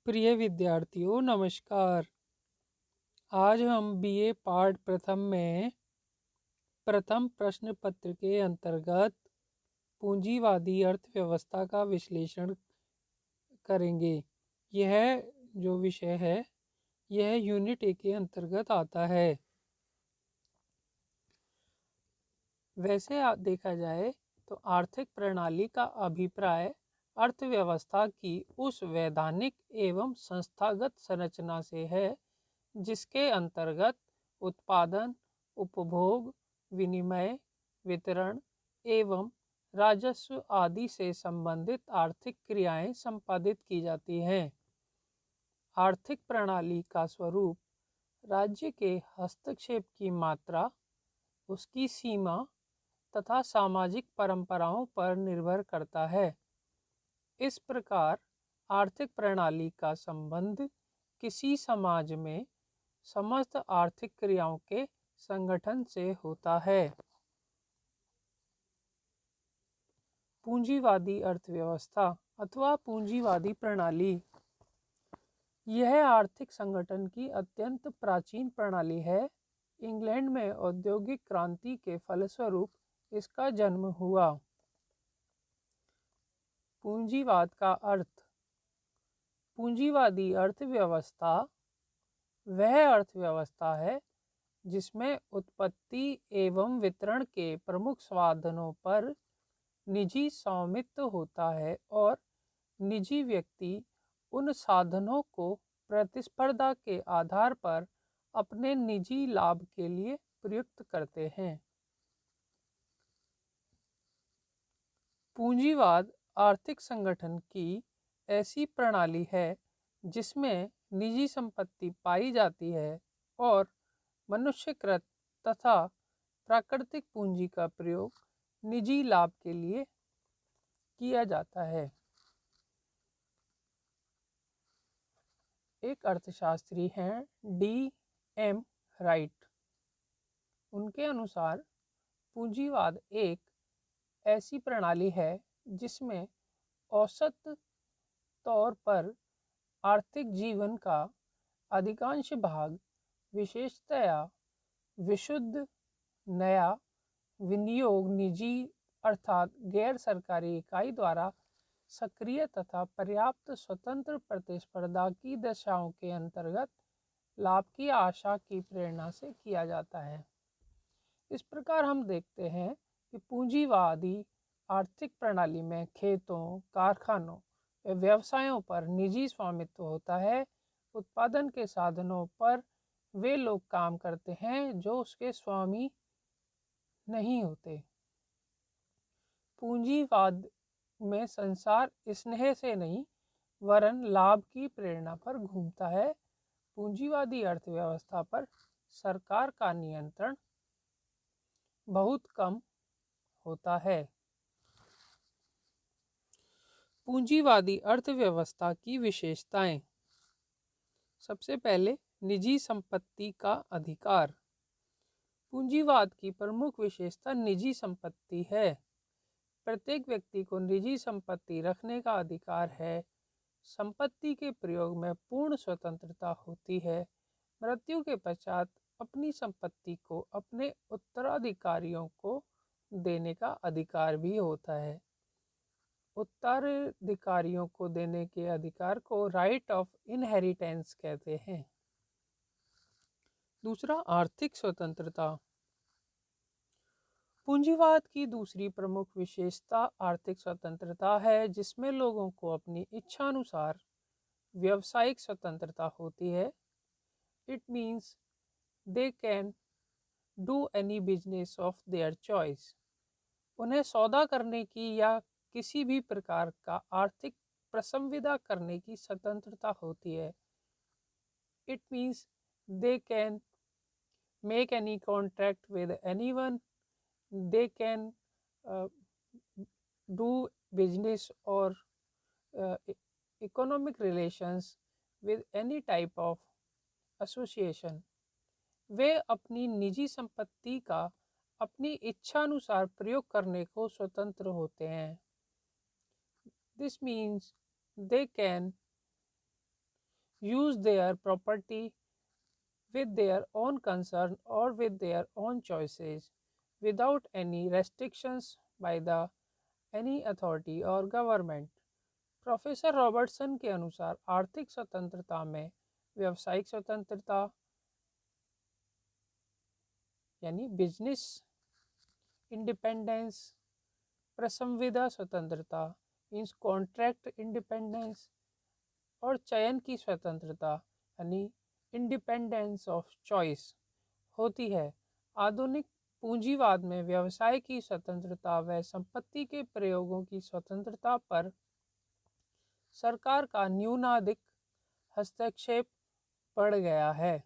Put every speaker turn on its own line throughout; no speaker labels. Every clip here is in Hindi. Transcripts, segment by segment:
प्रिय विद्यार्थियों नमस्कार। आज हम बीए पाठ प्रथम में प्रथम प्रश्न पत्र के अंतर्गत पूंजीवादी अर्थव्यवस्था का विश्लेषण करेंगे। यह जो विषय है यह यूनिट ए के अंतर्गत आता है। वैसे देखा जाए तो आर्थिक प्रणाली का अभिप्राय अर्थव्यवस्था की उस वैधानिक एवं संस्थागत संरचना से है जिसके अंतर्गत उत्पादन, उपभोग, विनिमय, वितरण एवं राजस्व आदि से संबंधित आर्थिक क्रियाएं संपादित की जाती हैं। आर्थिक प्रणाली का स्वरूप राज्य के हस्तक्षेप की मात्रा, उसकी सीमा तथा सामाजिक परंपराओं पर निर्भर करता है। इस प्रकार आर्थिक प्रणाली का संबंध किसी समाज में समस्त आर्थिक क्रियाओं के संगठन से होता है। पूंजीवादी अर्थव्यवस्था अथवा पूंजीवादी प्रणाली यह आर्थिक संगठन की अत्यंत प्राचीन प्रणाली है। इंग्लैंड में औद्योगिक क्रांति के फलस्वरूप इसका जन्म हुआ। पूंजीवाद का अर्थ। पूंजीवादी अर्थव्यवस्था वह अर्थव्यवस्था है जिसमें उत्पत्ति एवं वितरण के प्रमुख साधनों पर निजी स्वामित्व होता है और निजी व्यक्ति उन साधनों को प्रतिस्पर्धा के आधार पर अपने निजी लाभ के लिए प्रयुक्त करते हैं। पूंजीवाद आर्थिक संगठन की ऐसी प्रणाली है जिसमें निजी संपत्ति पाई जाती है और मनुष्यकृत तथा प्राकृतिक पूंजी का प्रयोग निजी लाभ के लिए किया जाता है। एक अर्थशास्त्री हैं D.M. राइट। उनके अनुसार पूंजीवाद एक ऐसी प्रणाली है जिसमें औसत तौर पर आर्थिक जीवन का अधिकांश भाग विशेषतया विशुद्ध नया विनियोग निजी अर्थात गैर सरकारी इकाई द्वारा सक्रिय तथा पर्याप्त स्वतंत्र प्रतिस्पर्धा की दशाओं के अंतर्गत लाभ की आशा की प्रेरणा से किया जाता है। इस प्रकार हम देखते हैं कि पूंजीवादी आर्थिक प्रणाली में खेतों, कारखानों व व्यवसायों पर निजी स्वामित्व होता है। उत्पादन के साधनों पर वे लोग काम करते हैं जो उसके स्वामी नहीं होते। पूंजीवाद में संसार स्नेह से नहीं वरन लाभ की प्रेरणा पर घूमता है। पूंजीवादी अर्थव्यवस्था पर सरकार का नियंत्रण बहुत कम होता है। पूंजीवादी अर्थव्यवस्था की विशेषताएं। सबसे पहले निजी संपत्ति का अधिकार। पूंजीवाद की प्रमुख विशेषता निजी संपत्ति है। प्रत्येक व्यक्ति को निजी संपत्ति रखने का अधिकार है। संपत्ति के प्रयोग में पूर्ण स्वतंत्रता होती है। मृत्यु के पश्चात अपनी संपत्ति को अपने उत्तराधिकारियों को देने का अधिकार भी होता है। उत्तराधिकारियों को देने के अधिकार को राइट ऑफ इनहेरिटेंस कहते हैं। दूसरा, आर्थिक स्वतंत्रता। पूंजीवाद की दूसरी प्रमुख विशेषता आर्थिक स्वतंत्रता है जिसमें लोगों को अपनी इच्छानुसार व्यावसायिक स्वतंत्रता होती है। It means they can do any business of their choice. उन्हें सौदा करने की या किसी भी प्रकार का आर्थिक प्रसंविदा करने की स्वतंत्रता होती है। It means they can make any contract with anyone, they can uh, do business or economic relations with any type of association। वे अपनी निजी संपत्ति का अपनी इच्छानुसार प्रयोग करने को स्वतंत्र होते हैं। This means they can use their property with their own concern or with their own choices without any restrictions by the any authority or government। Professor Robertson के अनुसार आर्थिक स्वतंत्रता में व्यावसायिक स्वतंत्रता यानी बिजनेस इंडिपेंडेंस, प्रसंविदा स्वतंत्रता मीन्स कॉन्ट्रैक्ट इंडिपेंडेंस, और चयन की स्वतंत्रता यानी इंडिपेंडेंस ऑफ चॉइस होती है। आधुनिक पूंजीवाद में व्यवसाय की स्वतंत्रता व संपत्ति के प्रयोगों की स्वतंत्रता पर सरकार का न्यूनाधिक हस्तक्षेप बढ़ गया है।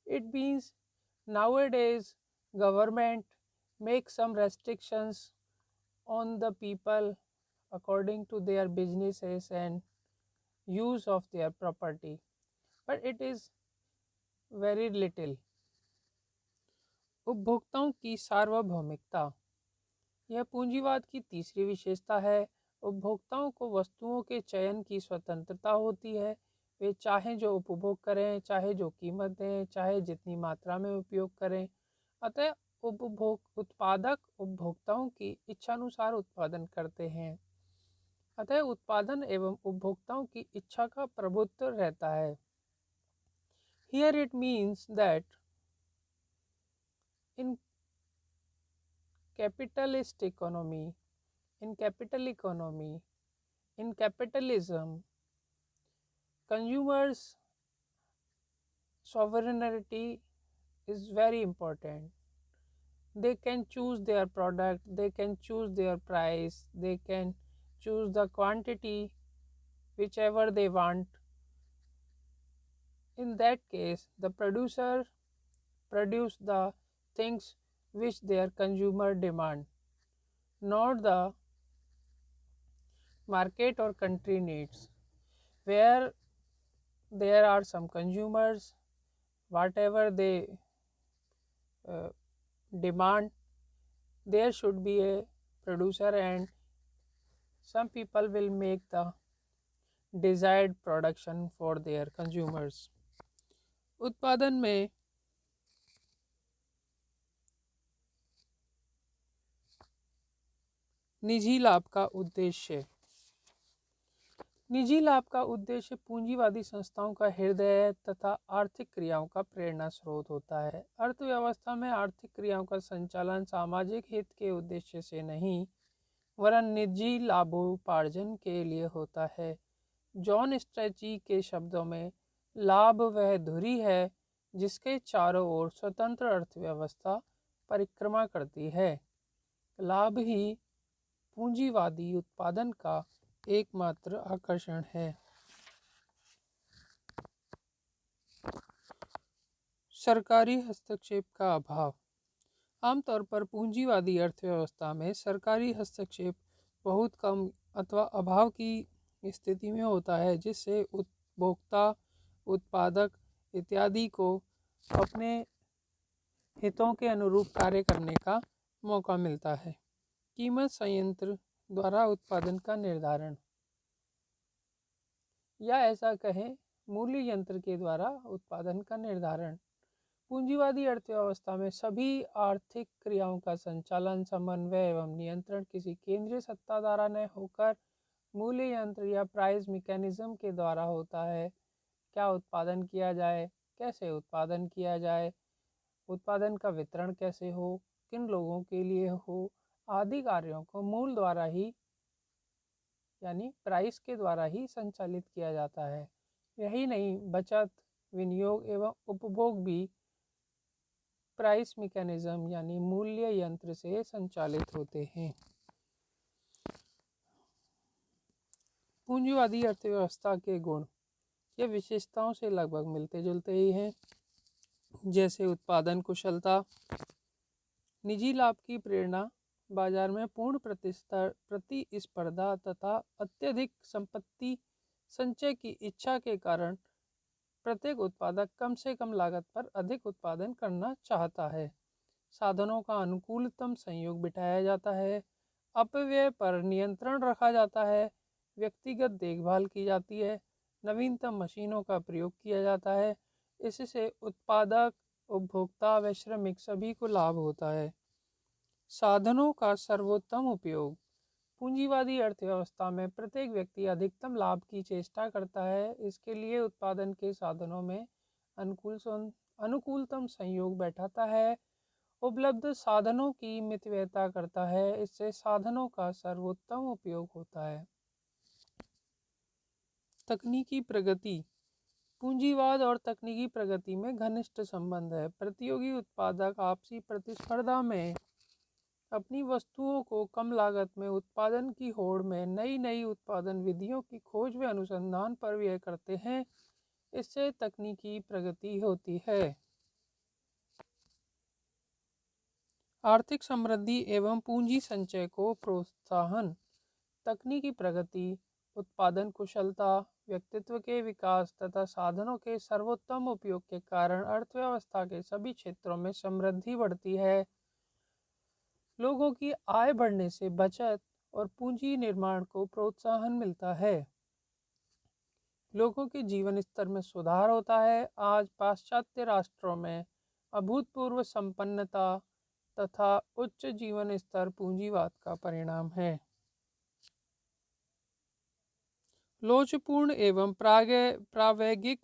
It means nowadays government makes some restrictions on the people according to their businesses and use of their property, but it is very little। उपभोक्ताओं की सार्वभौमिकता यह पूंजीवाद की तीसरी विशेषता है। उपभोक्ताओं को वस्तुओं के चयन की स्वतंत्रता होती है। वे चाहे जो उपभोग करें, चाहे जो कीमत दें, चाहे जितनी मात्रा में उपयोग करें। अतः उत्पादक उपभोक्ताओं की इच्छानुसार उत्पादन करते हैं। अतः उत्पादन एवं उपभोक्ताओं की इच्छा का प्रभुत्व रहता है। Here it means that in capitalist economy, in capital economy, in capitalism, consumers' sovereignty is very important। They can choose their product, they can choose their price, they can choose the quantity whichever they want। In that case, the producer produce the things which their consumer demand, not the market or country needs, where there are some consumers, whatever they demand, there should be a producer and some people will make the desired production for their consumers। उत्पादन में निजी लाभ का उद्देश्य। निजी लाभ का उद्देश्य पूंजीवादी संस्थाओं का हृदय तथा आर्थिक क्रियाओं का प्रेरणा स्रोत होता है। अर्थव्यवस्था में आर्थिक क्रियाओं का संचालन सामाजिक हित के उद्देश्य से नहीं वरन निजी लाभोपार्जन के लिए होता है। जॉन स्ट्रेची के शब्दों में लाभ वह धुरी है जिसके चारों ओर स्वतंत्र अर्थव्यवस्था परिक्रमा करती है। लाभ ही पूंजीवादी उत्पादन का एकमात्र आकर्षण है। सरकारी हस्तक्षेप का अभाव। आमतौर पर पूंजीवादी अर्थव्यवस्था में सरकारी हस्तक्षेप बहुत कम अथवा अभाव की स्थिति में होता है, जिससे उपभोक्ता, उत्पादक इत्यादि को अपने हितों के अनुरूप कार्य करने का मौका मिलता है। कीमत संयंत्र द्वारा उत्पादन का निर्धारण, या ऐसा कहें मूल्य यंत्र के द्वारा उत्पादन का निर्धारण। पूंजीवादी अर्थव्यवस्था में सभी आर्थिक क्रियाओं का संचालन, समन्वय एवं नियंत्रण किसी केंद्रीय सत्ता द्वारा न होकर मूल्य यंत्र या प्राइस मैकेनिज्म के द्वारा होता है। क्या उत्पादन किया जाए, कैसे उत्पादन किया जाए, उत्पादन का वितरण कैसे हो, किन लोगों के लिए हो, आदि कार्यों को मूल द्वारा ही यानी प्राइस के द्वारा ही संचालित किया जाता है। यही नहीं, बचत, विनियोग एवं उपभोग भी प्राइस मैकेनिज्म यानी मूल्य यंत्र से संचालित होते हैं। पूंजीवादी अर्थव्यवस्था के गुण ये विशेषताओं से लगभग मिलते जुलते ही हैं, जैसे उत्पादन कुशलता, निजी लाभ की प्रेरणा, बाजार में पूर्ण प्रतिस्पर्धा तथा अत्यधिक संपत्ति संचय की इच्छा के कारण प्रत्येक उत्पादक कम से कम लागत पर अधिक उत्पादन करना चाहता है। साधनों का अनुकूलतम संयोग बिठाया जाता है, अपव्यय पर नियंत्रण रखा जाता है, व्यक्तिगत देखभाल की जाती है, नवीनतम मशीनों का प्रयोग किया जाता है। इससे उत्पादक, उपभोक्ता व श्रमिक सभी को लाभ होता है। साधनों का सर्वोत्तम उपयोग। पूंजीवादी अर्थव्यवस्था में प्रत्येक व्यक्ति अधिकतम लाभ की चेष्टा करता है। इसके लिए उत्पादन के साधनों में अनुकूलतम संयोग बैठाता है, उपलब्ध साधनों की मितव्ययता करता है। इससे साधनों का सर्वोत्तम उपयोग होता है। तकनीकी प्रगति। पूंजीवाद और तकनीकी प्रगति में घनिष्ठ संबंध है। प्रतियोगी उत्पादक आपसी प्रतिस्पर्धा में अपनी वस्तुओं को कम लागत में उत्पादन की होड़ में नई नई उत्पादन विधियों की खोज व अनुसंधान पर व्यय करते हैं। इससे तकनीकी प्रगति होती है। आर्थिक समृद्धि एवं पूंजी संचय को प्रोत्साहन। तकनीकी प्रगति, उत्पादन कुशलता, व्यक्तित्व के विकास तथा साधनों के सर्वोत्तम उपयोग के कारण अर्थव्यवस्था के सभी क्षेत्रों में समृद्धि बढ़ती है। लोगों की आय बढ़ने से बचत और पूंजी निर्माण को प्रोत्साहन मिलता है। लोगों के जीवन स्तर में सुधार होता है। आज पाश्चात्य राष्ट्रों में अभूतपूर्व संपन्नता तथा उच्च जीवन स्तर पूंजीवाद का परिणाम है। लोचपूर्ण एवं प्रावैगिक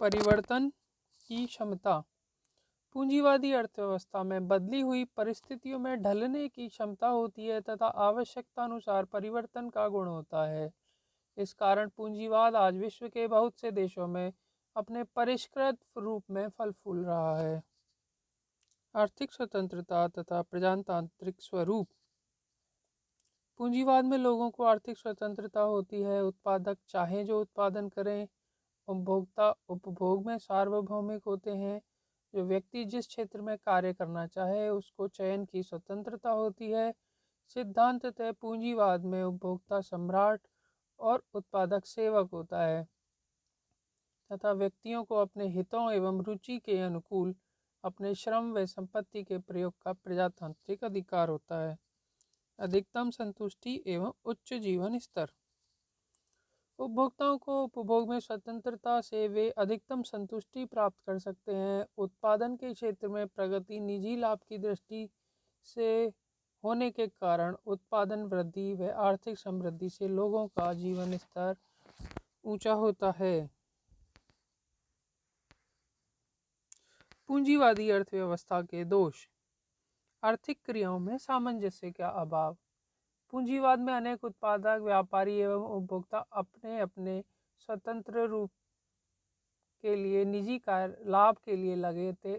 परिवर्तन की क्षमता। पूंजीवादी अर्थव्यवस्था में बदली हुई परिस्थितियों में ढलने की क्षमता होती है तथा आवश्यकता अनुसार परिवर्तन का गुण होता है। इस कारण पूंजीवाद आज विश्व के बहुत से देशों में अपने परिष्कृत रूप में फल फूल रहा है। आर्थिक स्वतंत्रता तथा प्रजातांत्रिक स्वरूप। पूंजीवाद में लोगों को आर्थिक स्वतंत्रता होती है। उत्पादक चाहे जो उत्पादन करें। उपभोक्ता उपभोग में सार्वभौमिक होते हैं। जो व्यक्ति जिस क्षेत्र में कार्य करना चाहे उसको चयन की स्वतंत्रता होती है। सिद्धांततः पूंजीवाद में उपभोक्ता सम्राट और उत्पादक सेवक होता है तथा व्यक्तियों को अपने हितों एवं रुचि के अनुकूल अपने श्रम व संपत्ति के प्रयोग का प्रजातांत्रिक अधिकार होता है। अधिकतम संतुष्टि एवं उच्च जीवन स्तर। उपभोक्ताओं को उपभोग में स्वतंत्रता से वे अधिकतम संतुष्टि प्राप्त कर सकते हैं। उत्पादन के क्षेत्र में प्रगति निजी लाभ की दृष्टि से होने के कारण उत्पादन वृद्धि व आर्थिक समृद्धि से लोगों का जीवन स्तर ऊंचा होता है। पूंजीवादी अर्थव्यवस्था के दोष। आर्थिक क्रियाओं में सामंजस्य का अभाव। पूंजीवाद में अनेक उत्पादक, व्यापारी एवं उपभोक्ता अपने अपने स्वतंत्र रूप के लिए निजी कार्य लाभ के लिए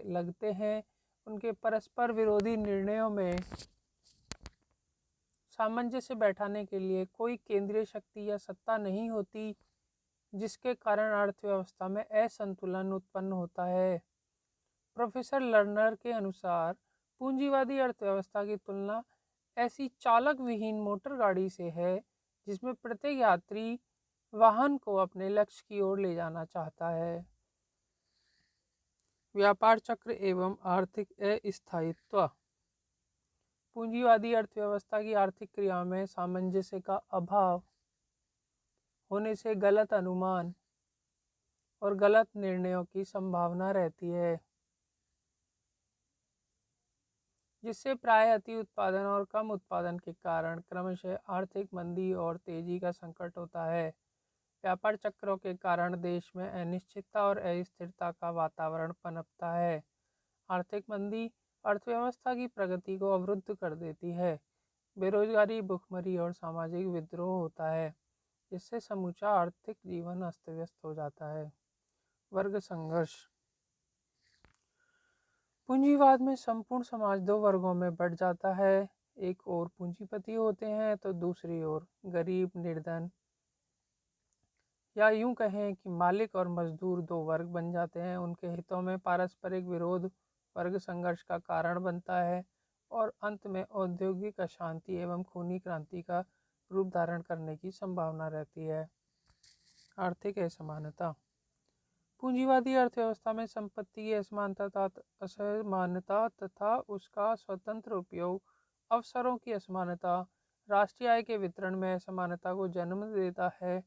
लगते हैं। उनके परस्पर विरोधी निर्णयों में सामंजस्य बैठाने के लिए कोई केंद्रीय शक्ति या सत्ता नहीं होती, जिसके कारण अर्थव्यवस्था में असंतुलन उत्पन्न होता है। प्रोफेसर लर्नर के अनुसार पूंजीवादी अर्थव्यवस्था की तुलना ऐसी चालक विहीन मोटर गाड़ी से है जिसमें प्रत्येक यात्री वाहन को अपने लक्ष्य की ओर ले जाना चाहता है। व्यापार चक्र एवं आर्थिक अस्थायित्व। पूंजीवादी अर्थव्यवस्था की आर्थिक क्रिया में सामंजस्य का अभाव होने से गलत अनुमान और गलत निर्णयों की संभावना रहती है, जिससे प्राय अति उत्पादन और कम उत्पादन के कारण क्रमशः आर्थिक मंदी और तेजी का संकट होता है। व्यापार चक्रों के कारण देश में अनिश्चितता और अस्थिरता का वातावरण पनपता है। आर्थिक मंदी अर्थव्यवस्था की प्रगति को अवरुद्ध कर देती है। बेरोजगारी, भुखमरी और सामाजिक विद्रोह होता है, जिससे समूचा आर्थिक जीवन अस्त व्यस्त हो जाता है। वर्ग संघर्ष। पूंजीवाद में संपूर्ण समाज दो वर्गों में बढ़ जाता है। एक ओर पूंजीपति होते हैं तो दूसरी ओर गरीब निर्धन, या यूं कहें कि मालिक और मजदूर दो वर्ग बन जाते हैं। उनके हितों में पारस्परिक विरोध वर्ग संघर्ष का कारण बनता है और अंत में औद्योगिक अशांति एवं खूनी क्रांति का रूप धारण करने की संभावना रहती है। आर्थिक असमानता। पूंजीवादी अर्थव्यवस्था में संपत्ति की असमानता तथा उसका स्वतंत्र उपयोग, अवसरों की असमानता, राष्ट्रीय आय के वितरण में असमानता को जन्म देता है।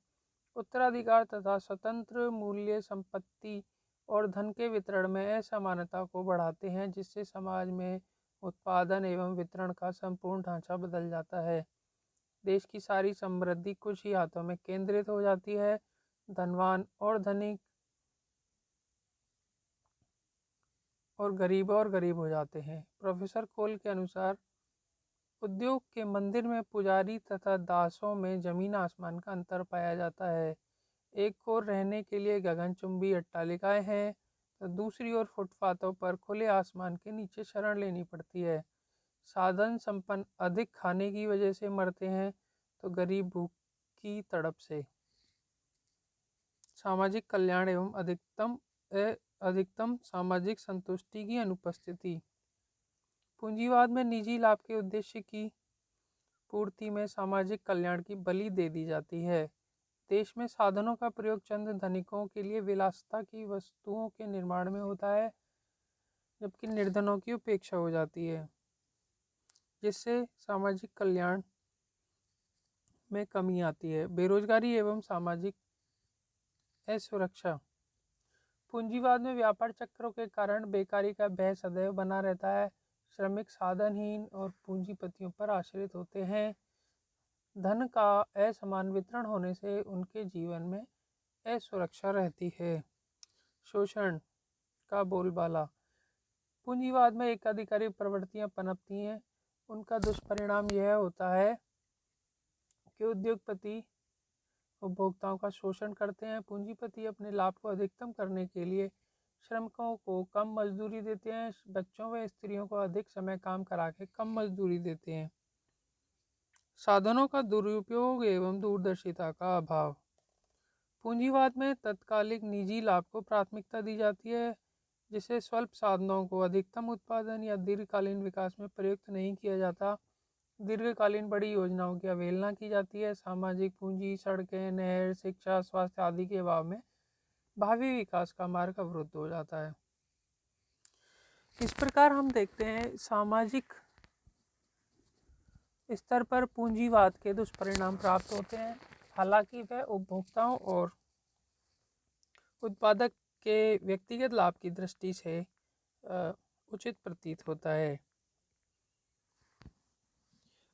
उत्तराधिकार तथा स्वतंत्र मूल्य संपत्ति और धन के वितरण में असमानता को बढ़ाते हैं, जिससे समाज में उत्पादन एवं वितरण का संपूर्ण ढांचा बदल जाता है। देश की सारी समृद्धि कुछ ही हाथों में केंद्रित हो जाती है। धनवान और धनिक और गरीब हो जाते हैं। प्रोफेसर कोल के अनुसार उद्योग के मंदिर में पुजारी तथा दासों में जमीन आसमान का अंतर पाया जाता है। एक ओर रहने के लिए गगनचुंबी अट्टालिकाएं हैं, तो दूसरी ओर फुटपाथों पर खुले आसमान के नीचे शरण लेनी पड़ती है। साधन संपन्न अधिक खाने की वजह से मरते हैं, तो गरीब भूख की तड़प से। सामाजिक कल्याण एवं अधिकतम सामाजिक संतुष्टि की अनुपस्थिति। पूंजीवाद में निजी लाभ के उद्देश्य की पूर्ति में सामाजिक कल्याण की बलि दे दी जाती है। देश में साधनों का प्रयोग चंद धनिकों के लिए विलासिता की वस्तुओं के निर्माण में होता है, जबकि निर्धनों की उपेक्षा हो जाती है, जिससे सामाजिक कल्याण में कमी आती है। बेरोजगारी एवं सामाजिक असुरक्षा। पूंजीवाद में व्यापार चक्रों के कारण बेकारी का भय सदैव बना रहता है। श्रमिक साधनहीन और पूंजीपतियों पर आश्रित होते हैं। धन का असमान वितरण होने से उनके जीवन में असुरक्षा रहती है। शोषण का बोलबाला। पूंजीवाद में एकाधिकारी प्रवृत्तियां पनपती हैं। उनका दुष्परिणाम यह होता है कि उद्योगपति उपभोक्ताओं का शोषण करते हैं। पूंजीपति अपने लाभ को अधिकतम करने के लिए श्रमिकों को कम मजदूरी देते हैं। बच्चों व स्त्रियों को अधिक समय काम करा के कम मजदूरी देते हैं। साधनों का दुरुपयोग एवं दूरदर्शिता का अभाव। पूंजीवाद में तत्कालिक निजी लाभ को प्राथमिकता दी जाती है, जिससे स्वल्प साधनों को अधिकतम उत्पादन या दीर्घकालीन विकास में प्रयुक्त नहीं किया जाता। दीर्घकालीन बड़ी योजनाओं की अवहेलना की जाती है। सामाजिक पूंजी, सड़कें, नहर, शिक्षा, स्वास्थ्य आदि के अभाव में भावी विकास का मार्ग अवरुद्ध हो जाता है। इस प्रकार हम देखते हैं सामाजिक स्तर पर पूंजीवाद के दुष्परिणाम प्राप्त होते हैं, हालांकि वह उपभोक्ताओं और उत्पादक के व्यक्तिगत लाभ की दृष्टि से उचित प्रतीत होता है।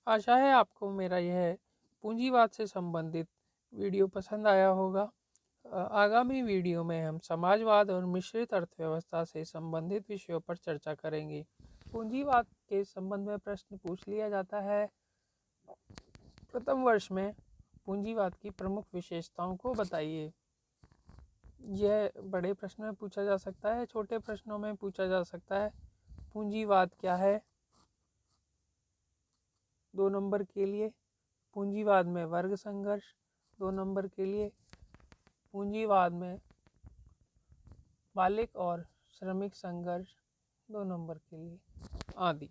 आशा है आपको मेरा यह पूंजीवाद से संबंधित वीडियो पसंद आया होगा। आगामी वीडियो में हम समाजवाद और मिश्रित अर्थव्यवस्था से संबंधित विषयों पर चर्चा करेंगे। पूंजीवाद के संबंध में प्रश्न पूछ लिया जाता है। प्रथम वर्ष में पूंजीवाद की प्रमुख विशेषताओं को बताइए। यह बड़े प्रश्न में पूछा जा सकता है, छोटे प्रश्नों में पूछा जा सकता है। पूंजीवाद क्या है? 2 नंबर के लिए। पूंजीवाद में वर्ग संघर्ष 2 नंबर के लिए। पूंजीवाद में मालिक और श्रमिक संघर्ष 2 नंबर के लिए, आदि।